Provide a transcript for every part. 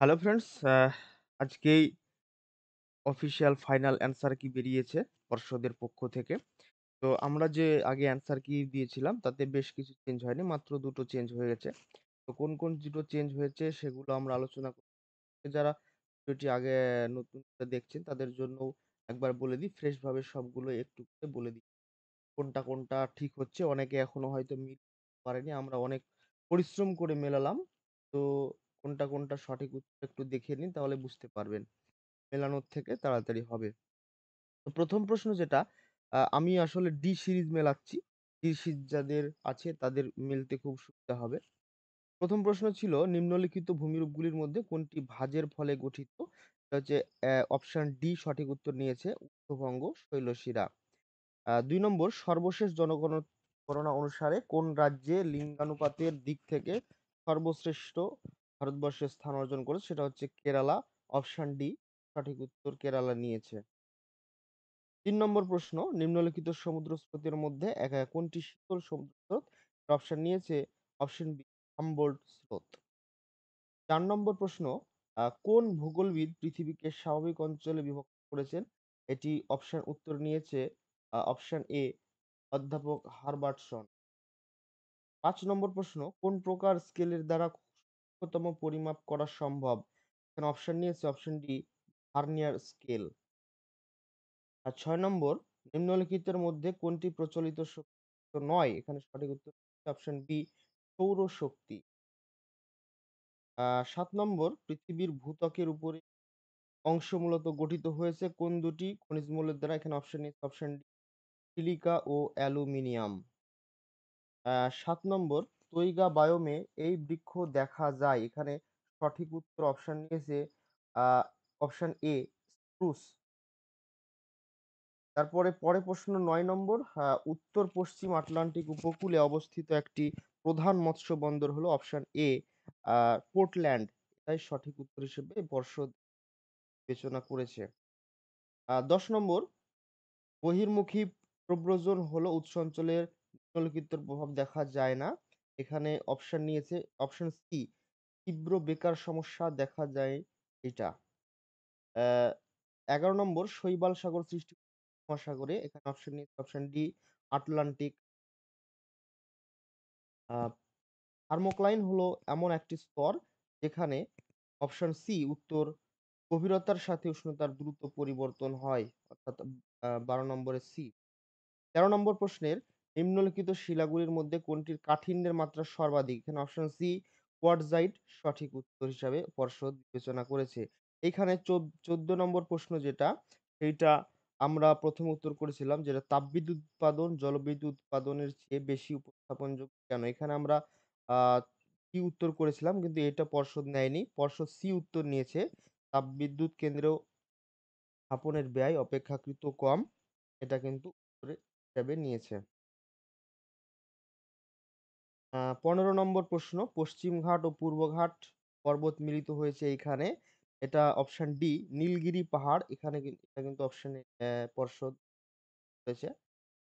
Hello friends, আজকেই official final answer কি বেরিয়েছে পর্ষদের পক্ষ থেকে। তো আমরা যে আগে অ্যান্সার কি দিয়েছিলাম তাতে বেশ কিছু চেঞ্জ হয়নি, মাত্র দুটো চেঞ্জ হয়ে গেছে। তো কোন কোন দুটো চেঞ্জ হয়েছে সেগুলো আমরা আলোচনা করব। যারা ভিডিওটি আগে নতুন করে দেখছেন তাদের জন্য একবার বলে দিই, ফ্রেশ ভাবে সবগুলো একটু করে বলে দিই কোনটা কোনটা ঠিক হচ্ছে। অনেকে এখনো হয়তো মিলাতে পারেনি, আমরা অনেক পরিশ্রম করে মেলালাম। তো কোনটা কোনটা সঠিক উত্তর একটু দেখে নিন, তাহলে বুঝতে পারবেন, মেলানোর থেকে তাড়াতাড়ি হবে। তো ১ম প্রশ্ন যেটা, আমি আসলে ডি সিরিজ মেলাচ্ছি। ডি সিরিজ যাদের আছে তাদের মিলতে খুব সুবিধা হবে। ১ম প্রশ্ন ছিল, নিম্নলিখিত ভূমিরূপগুলির মধ্যে কোনটি ভাঁজের ফলে গঠিত? এটা হচ্ছে অপশন ডি সঠিক উত্তর নিয়েছে উত্তরবঙ্গ শৈলশিরা। ২ নম্বর, সর্বশেষ গণনা অনুসারে কোন রাজ্যে লিঙ্গানুপাতের দিক থেকে সর্বশ্রেষ্ঠ ভারতবর্ষে স্থান অর্জন করেছে? সেটা হচ্ছে কেরালা। অপশন ডি সঠিক উত্তর কেরালা নিয়েছে। ৩ নম্বর প্রশ্ন, নিম্নলিখিত সমুদ্র স্রোতের মধ্যে কোনটি শীতল সমুদ্র স্রোত? অপশন নিয়েছে অপশন বি হামবোল্ট স্রোত। ৪ নম্বর প্রশ্ন, কোন ভূগোলবিদ পৃথিবীকে স্বাভাবিক অঞ্চলে বিভক্ত করেছেন? এটি অপশন উত্তর নিয়েছে অপশন এ অধ্যাপক হারবার্টসন। ৫ নম্বর প্রশ্ন, কোন প্রকার স্কেলের দ্বারা সূক্ষ্মতম পরিমাপ করা সম্ভব? এখানে অপশন নিয়েছে অপশন ডি ভার্নিয়ার স্কেল। আর ৬ নম্বর, নিম্নলিখিতের মধ্যে কোনটি প্রচলিত শক্তি নয়? এখানে সঠিক উত্তর অপশন বি সৌরশক্তি। ৭ নম্বর, পৃথিবীর ভূত্বকের উপরে অংশ মূলত গঠিত হয়েছে কোন দুটি খনিজ মৌলের দ্বারা? এখানে option A option D silica ও অ্যালুমিনিয়াম। ৭ নম্বর, তৈগা বায়োমে এই বৃক্ষ দেখা যায়। এখানে সঠিক উত্তর অপশন নিয়েছে আ অপশন এ স্প্রুস। পরের প্রশ্ন ৯ নম্বর, উত্তর-পশ্চিম আটলান্টিক উপকূলে অবস্থিত একটি প্রধান মৎস্য বন্দর হলো অপশন এ আ পোর্টল্যান্ড। এটাই সঠিক উত্তর হিসেবে পর্ষদ বিবেচনা করেছে। ১০ নম্বর, বহির্মুখী প্রব্রজন হলো উৎস অঞ্চলের নিম্নলিখিতর প্রভাব দেখা যায় না। এখানে অপশন নিয়েছে অপশন সি তীব্র বেকার সমস্যা দেখা যায় এটা। অ্যা ১১ নম্বর, শৈবাল সাগর সৃষ্টি মহাসাগরে। এখানে অপশন নিয়েছে অপশন ডি আটলান্টিক। আ থার্মোক্লাইন হলো এমন একটি স্তর যেখানে অপশন সি উত্তর গভীরতার সাথে উষ্ণতার দ্রুত পরিবর্তন হয়। অর্থাৎ ১২ নম্বরের সি। ১৩ নম্বর প্রশ্নের, নিম্নলিখিত শিলাগুলির মধ্যে কোনটির কাঠিন্যের মাত্রা সর্বাধিক? এখানে অপশন সি কোয়ার্টজাইট সঠিক উত্তর হিসাবে পর্ষদ বিবেচনা করেছে। এইখানে ১৪ নম্বর প্রশ্ন যেটা, সেইটা আমরা ১ম উত্তর করেছিলাম যেটা তাপবিদ্যুৎ উৎপাদন জলবিদ্যুৎ উৎপাদনের চেয়ে বেশি উপস্থাপনযোগ্য কেন? এখানে আমরা আ সি উত্তর করেছিলাম কিন্তু এটা পর্ষদ নেয়নি। পর্ষদ সি উত্তর নিয়েছে। তাপবিদ্যুৎ কেন্দ্র স্থাপনের ব্যয় অপেক্ষাকৃত কম। এটা কিন্তু উত্তরে হিসাবে নিয়েছে। ১৫ নম্বর প্রশ্ন, পশ্চিমঘাট ও পূর্বঘাট পর্বত মিলিত হয়েছে এইখানে। এটা অপশন ডি নীলগিরি পাহাড়। এখানে এটা কিন্তু অপশন এ পর্ষদ রয়েছে।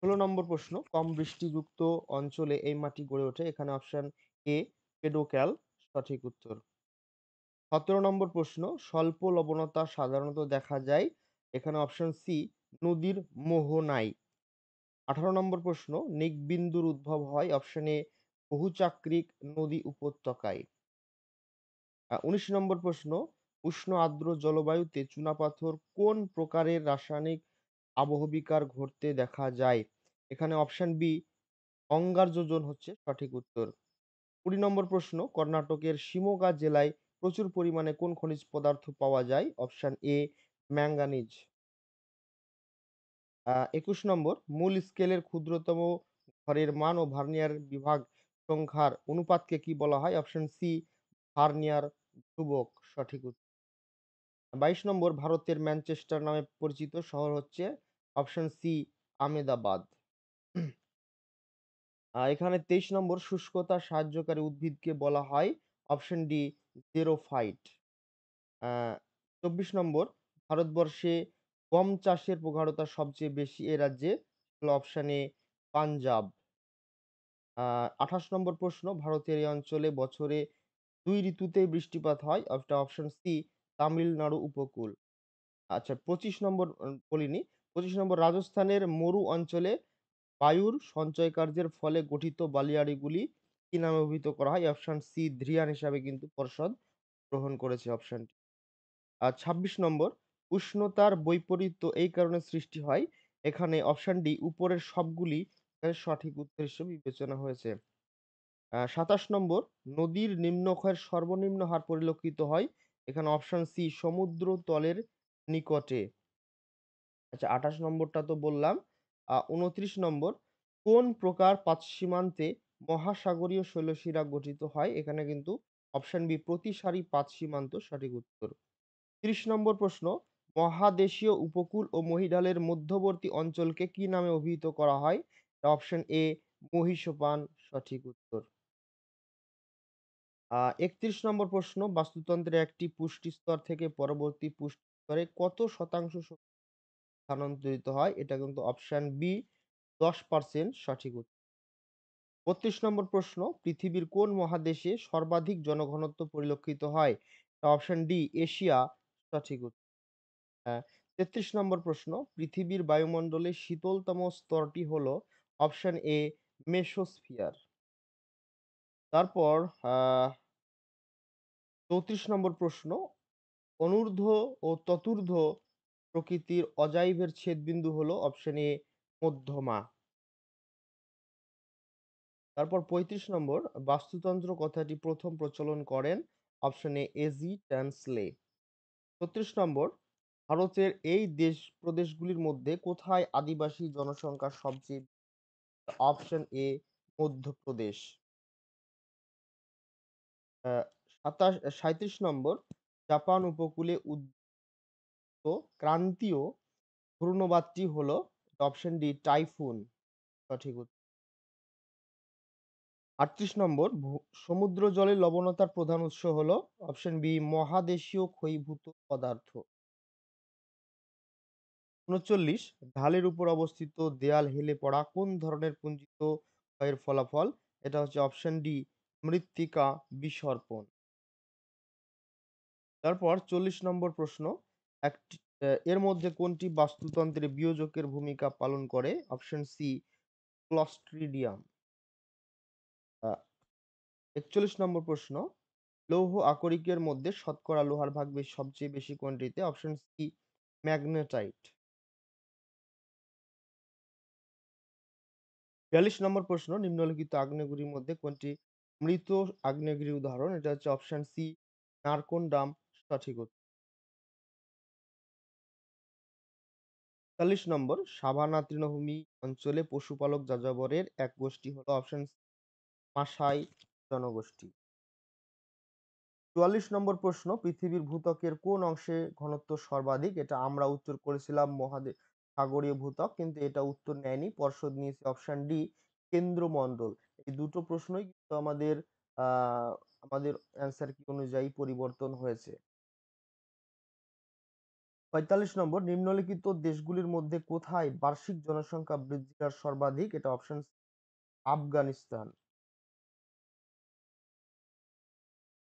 ১৬ নম্বর প্রশ্ন, কম বৃষ্টিযুক্ত অঞ্চলে এই মাটি গড়ে ওঠে। এখানে অপশন এ পেডোক্যাল সঠিক উত্তর। ১৭ নম্বর প্রশ্ন, স্বল্প লবণতা সাধারণত দেখা যায়। এখানে অপশন সি নদীর মোহনায়। ১৮ নম্বর প্রশ্ন, নিকবিন্দুর উদ্ভব হয় অপশন এ বহুচাক্রিক নদী উপত্যকায়। ১৯ নম্বর প্রশ্ন, উষ্ণ আর্দ্র জলবায়ুতে চুনাপাথর কোন প্রকারের রাসায়নিক আবহবিকার ঘটতে দেখা যায়? এখানে অপশন বি অঙ্গার যোজন হচ্ছে সঠিক উত্তর। ২০ নম্বর প্রশ্ন, কর্ণাটকের শিমোগা জেলায় প্রচুর পরিমাণে কোন খনিজ পদার্থ পাওয়া যায়? Option A manganese. ২১ নম্বর, মূল স্কেলের ক্ষুদ্রতম ঘরের মান ও ভার্নিয়ার বিভাগ সংখ্যার অনুপাতকে কি বলা হয়? অপশন সি ভার্নিয়ার ধ্রুবক সঠিক উত্তর। ২২ নম্বর, ভারতের ম্যানচেস্টার নামে পরিচিত শহর হচ্ছে অপশন সি আমেদাবাদ। এখানে ২৩ নম্বর, শুষ্কতা সাহায্যকারী উদ্ভিদকে বলা হয় অপশন ডি জেরোফাইট। আ ২৪ নম্বর, ভারতবর্ষে গম চাষের প্রগাঢ়তা সবচেয়ে বেশি এ রাজ্যে হলো অপশন এ পাঞ্জাব। আ ২৮ নম্বর প্রশ্ন, ভারতের এই অঞ্চলে বছরে ২ ঋতুতেই বৃষ্টিপাত হয়? এটা অপশন সি তামিলনাড়ু উপকূল। আচ্ছা ২৫ নম্বর বলিনি। ২৫ নম্বর রাজস্থানের মরু অঞ্চলে বায়ুর সঞ্চয়কার্যের ফলে গঠিত বালিয়াড়িগুলি কি নামে অভিহিত করা হয়? অপশন সি ধৃয়ান হিসাবে কিন্তু পর্ষদ গ্রহণ করেছে অপশনটি। আর ২৬ নম্বর উষ্ণতার বৈপরীত্য এই কারণে সৃষ্টি হয়। এখানে অপশন ডি উপরের সবগুলি সঠিক উত্তর হিসেবে বিবেচনা হয়েছে। ২৭ নম্বর নদীর নিম্নক্ষয়ের সর্বনিম্ন হার পরিলক্ষিত হয়। এখানে অপশন সি সমুদ্র তলের নিকটে। আচ্ছা ২৮ নম্বরটা তো বললাম। ২৯ নম্বর কোন প্রকার পাতসীমান্তে মহাসাগরীয় শৈলশিরা গঠিত হয়? এখানে কিন্তু অপশন বি প্রতিসারি পাতসীমান্ত সঠিক উত্তর। ৩০ নম্বর প্রশ্ন মহাদেশীয় উপকূল ও মহীঢালের মধ্যবর্তী অঞ্চলকে কি নামে অভিহিত করা হয়? অপশন এ মহীসোপান সঠিক উত্তর। ৩১ নম্বর প্রশ্ন বাস্তুতন্ত্রের একটি পুষ্টি স্তর থেকে পরবর্তী পুষ্টি স্তরে কত শতাংশ স্থানান্তরিত হয়? এটা কিন্তু অপশন বি ১০% সঠিক উত্তর। ৩২ নম্বর প্রশ্ন পৃথিবীর কোন মহাদেশে সর্বাধিক জনঘনত্ব পরিলক্ষিত হয়? অপশন ডি এশিয়া সঠিক উত্তর। ৩৩ নম্বর প্রশ্ন পৃথিবীর বায়ুমণ্ডলের শীতলতম স্তরটি হলো অপশন এ মেসোস্ফিয়ার। তারপর আহ ৩৪ নম্বর প্রশ্ন অনূর্ধ্ব ও চতুর্ধ্ব প্রকৃতির অজাইভের ছেদবিন্দু হলো অপশন এ মধ্যমা। তারপর ৩৫ নম্বর বাস্তুতন্ত্র কথাটি প্রথম প্রচলন করেন অপশন এ এজি ট্যান্সলে। ৩৬ নম্বর ভারতের এই দেশ প্রদেশগুলির মধ্যে কোথায় আদিবাসী জনসংখ্যা সবচেয়ে? Option A Madhya Pradesh. ৩৭ number Japan উপকূলে ক্রান্তীয় ঘূর্ণবাদটি হলো অপশন ডি টাইফুন সঠিক উত্তর। ৩৮ নম্বর সমুদ্র জলের লবণতার প্রধান উৎস হলো অপশন বি মহাদেশীয় ক্ষয়ীভূত পদার্থ। ৩৯ ঢালের উপর অবস্থিত দেয়াল হেলে পড়া কোন ধরনের পুঞ্জিত ক্ষয়ের ফলাফল? এটা হচ্ছে অপশন ডি মৃত্তিকা বিসর্পণ। তারপর ৪০ নম্বর প্রশ্ন একটি এর মধ্যে কোনটি বাস্তুতন্ত্রে বিয়োজকের ভূমিকা পালন করে? Option C clostridium. আ ৪১ নম্বর প্রশ্ন লৌহ আকরিকের মধ্যে শতকরা লোহার ভাগ সবচেয়ে বেশি কোনটিতে? Option C magnetite. ৪২ নম্বর প্রশ্ন নিম্নলিখিত আগ্নেয়গিরির মধ্যে কোনটি মৃত আগ্নেয়গিরির উদাহরণ? এটা হচ্ছে অপশন সি নারকোন্ডাম সঠিক উত্তর। ৪০ নম্বর সাভানা তৃণভূমি অঞ্চলে পশুপালক যাযাবরের এক গোষ্ঠী হলো অপশন মাসাই জনগোষ্ঠী। ৪৪ নম্বর প্রশ্ন পৃথিবীর ভূত্বকের কোন অংশে ঘনত্ব সর্বাধিক? এটা আমরা উত্তর করেছিলাম সাগরীয় ভূত্বক কিন্তু এটা উত্তর নেয়নি পর্ষদ নিয়েছে অপশন ডি কেন্দ্রমণ্ডল। এই দুটো প্রশ্নই কিন্তু আহ আমাদের অ্যান্সার কি অনুযায়ী পরিবর্তন হয়েছে। ৪৫ নম্বর নিম্নলিখিত দেশগুলির মধ্যে কোথায় বার্ষিক জনসংখ্যা বৃদ্ধির হার সর্বাধিক? এটা অপশন আফগানিস্তান।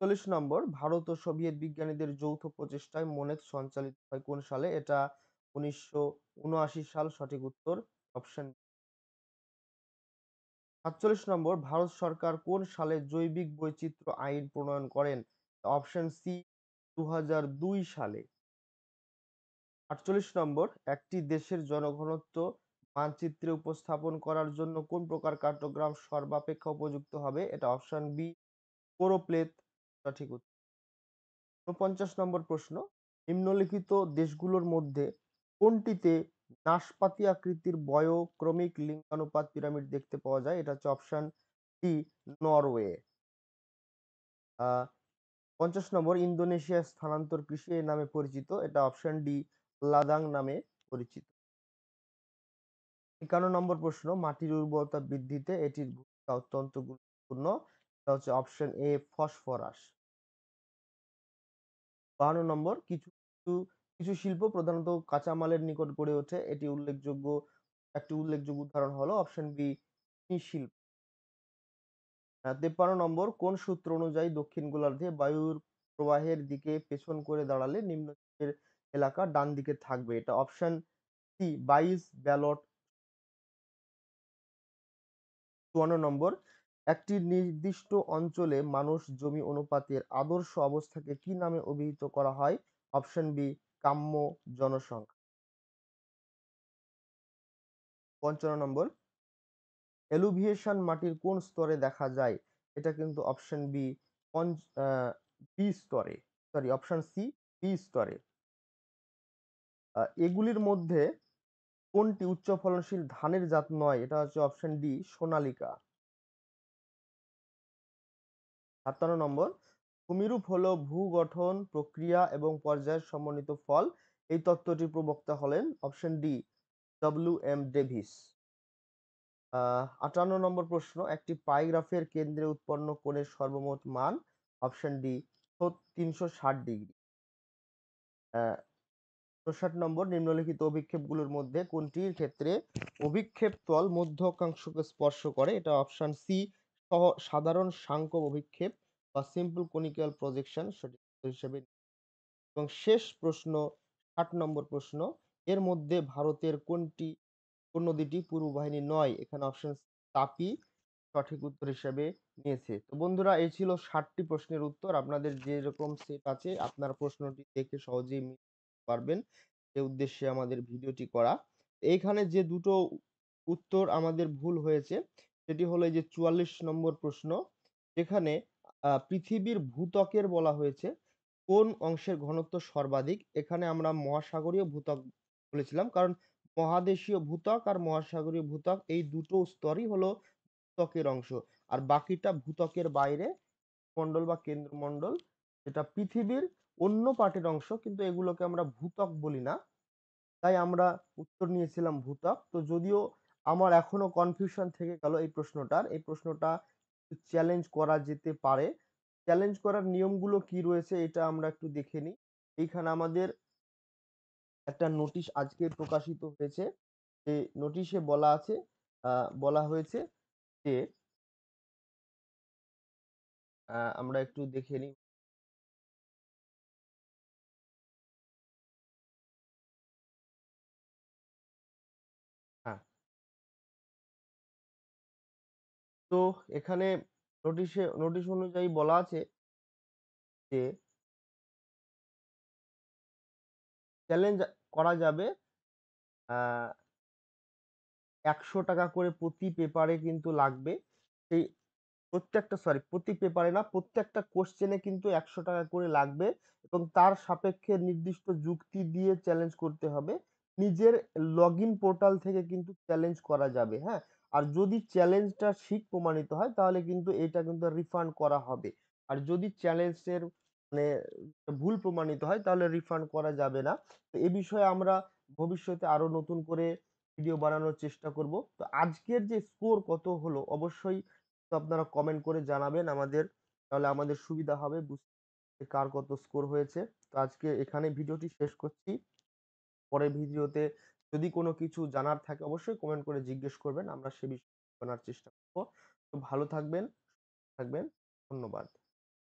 ৪০ নম্বর ভারত ও সোভিয়েত বিজ্ঞানীদের যৌথ প্রচেষ্টায় মনেক সঞ্চালিত হয় কোন সালে? এটা ১৯৭৯ সাল সঠিক উত্তর অপশন। ৪৭ নম্বর ভারত সরকার কোন সালে জৈবিক বৈচিত্র্য আইন প্রণয়ন করেন? অপশন সি ২০০২ সালে। ৪৮ নম্বর একটি দেশের জনঘনত্ব মানচিত্রে উপস্থাপন করার জন্য কোন প্রকার কার্টোগ্রাম সর্বাপেক্ষা উপযুক্ত হবে? এটা অপশন বি পোরোপ্লেট সঠিক উত্তর। ৪৯ নম্বর প্রশ্ন নিম্নলিখিত দেশগুলোর মধ্যে কোনটিতে নাসপাতি আকৃতির বয়ঃক্রমিক লিঙ্গানুপাত পিরামিড দেখতে পাওয়া যায়? এটা হচ্ছে অপশন ডি নরওয়ে। আহ ৫০ নম্বর ইন্দোনেশিয়ার স্থানান্তর কৃষি এর নামে পরিচিত। এটা অপশন ডি লাদাং নামে পরিচিত। ৫১ নম্বর প্রশ্ন মাটির উর্বরতা বৃদ্ধিতে এটির ভূমিকা অত্যন্ত গুরুত্বপূর্ণ। এটা হচ্ছে অপশন এ ফসফরাস। ৫২ নম্বর কিছু শিল্প প্রধানত কাঁচামালের নিকট গড়ে ওঠে। একটি উল্লেখযোগ্য উদাহরণ হলো অপশন বি শিল্প। 53 নম্বর, কোন সূত্র অনুযায়ী দক্ষিণ গোলার্ধে বায়ুর প্রবাহের দিকে পেছন করে দাঁড়ালে নিম্নচাপের এলাকা ডান দিকে থাকবে? এটা অপশন সি, বাইস ব্যালট। 54 নম্বর, একটি নির্দিষ্ট অঞ্চলে মানুষ জমি অনুপাতের আদর্শ অবস্থাকে কি নামে অভিহিত করা হয়? অপশন বি, কাম্য জনসংখ্যা। 55 নম্বর, এলুভিয়েশন মাটির কোন স্তরে দেখা যায়? এটা কিন্তু অপশন বি, বি স্তরে, সরি অপশন সি, বি স্তরে। এগুলির মধ্যে কোনটি উচ্চ ফলনশীল ধানের জাত নয়? এটা হচ্ছে অপশন ডি, সোনালিকা। 57 নম্বর, ভূমিরূপ হলো ভূগঠন প্রক্রিয়া এবং পর্যায়ের সমন্বিত ফল। এই তত্ত্বটির প্রবক্তা হলেন অপশন ডি, ডব্লিউ.এম. ডেভিস। 58 নম্বর প্রশ্ন, একটি পাইগ্রাফের কেন্দ্রে উৎপন্ন কোণের সর্বমোট মান? Option D, 360 degree. 59 নম্বর, নিম্নলিখিত অভিক্ষেপগুলোর মধ্যে কোনটির ক্ষেত্রে অভিক্ষেপ তল মধ্য অক্ষাংশকে স্পর্শ করে? এটা অপশন সি, সাধারণ সাংকো অভিক্ষেপ বা সিম্পল কনিক্যাল প্রজেকশন সঠিক উত্তর হিসেবে। এবং শেষ প্রশ্ন, 60 নম্বর প্রশ্ন, এর মধ্যে ভারতের কোন নদীটি পূর্ব বাহিনী নয়? এখানে অপশন তাপি সঠিক উত্তর হিসেবে নিয়েছে। তো বন্ধুরা, এই ছিল 60টি প্রশ্নের উত্তর। আপনাদের যেরকম সেট আছে আপনারা প্রশ্নটি দেখে সহজেই মিলাতে পারবেন, সে উদ্দেশ্যে আমাদের ভিডিওটি করা। এইখানে যে দুটো উত্তর আমাদের ভুল হয়েছে সেটি হলো এই যে 44 নম্বর প্রশ্ন, যেখানে পৃথিবীর ভূত্বকের বলা হয়েছে কোন অংশের ঘনত্ব সর্বাধিক? এখানে আমরা মহাসাগরীয় ভূত্বক বলেছিলাম, কারণ মহাদেশীয় ভূত্বক আর মহাসাগরীয় ভূত্বক এই দুটো স্তরই হলো ভূত্বকের অংশ। আর বাকিটা ভূত্বকের বাইরে মন্ডল বা কেন্দ্রমন্ডল, যেটা পৃথিবীর অন্য পার্টের অংশ, কিন্তু এগুলোকে আমরা ভূত্বক বলি না, তাই আমরা উত্তর নিয়েছিলাম ভূত্বক। তো যদিও আমার এখনো কনফিউশন থেকে গেল এই প্রশ্নটা চ্যালেঞ্জ করা যেতে পারে। চ্যালেঞ্জ করার নিয়মগুলো কি রয়েছে এটা আমরা একটু দেখে নিই। এইখানে আমাদের একটা নোটিশ আজকে প্রকাশিত হয়েছে। যে নোটিশে বলা হয়েছে যে আমরা একটু দেখে নিই। হ্যাঁ, তো এখানে নোটিশ অনুযায়ী বলা আছে যে চ্যালেঞ্জ করা যাবে, আহ 100 টাকা করে প্রতি পেপারে কিন্তু লাগবে। সেই প্রতি পেপারে না, প্রত্যেকটা কোশ্চেনে কিন্তু 100 টাকা করে লাগবে এবং তার সাপেক্ষে নির্দিষ্ট যুক্তি দিয়ে চ্যালেঞ্জ করতে হবে। নিজের লগ ইন পোর্টাল থেকে কিন্তু চ্যালেঞ্জ করা যাবে, হ্যাঁ। আর যদি চ্যালেঞ্জটা ঠিক প্রমাণিত হয় তাহলে কিন্তু এটা কিন্তু রিফান্ড করা হবে। আর যদি চ্যালেঞ্জের মানে ভুল প্রমাণিত হয় তাহলে রিফান্ড করা যাবে না। তো এ বিষয়ে আমরা ভবিষ্যতে আরো নতুন করে ভিডিও বানানোর চেষ্টা করব। তো আজকের যে স্কোর কত হলো অবশ্যই তো আপনারা কমেন্ট করে জানাবেন আমাদের, তাহলে আমাদের সুবিধা হবে বুঝতে কার কত স্কোর হয়েছে। তো আজকে এখানে ভিডিওটি শেষ করছি। পরের ভিডিওতে যদি কোনো কিছু জানার থাকে অবশ্যই কমেন্ট করে জিজ্ঞেস করবেন, আমরা সে বিষয়ে জানার চেষ্টা করব। তো ভালো থাকবেন, ধন্যবাদ।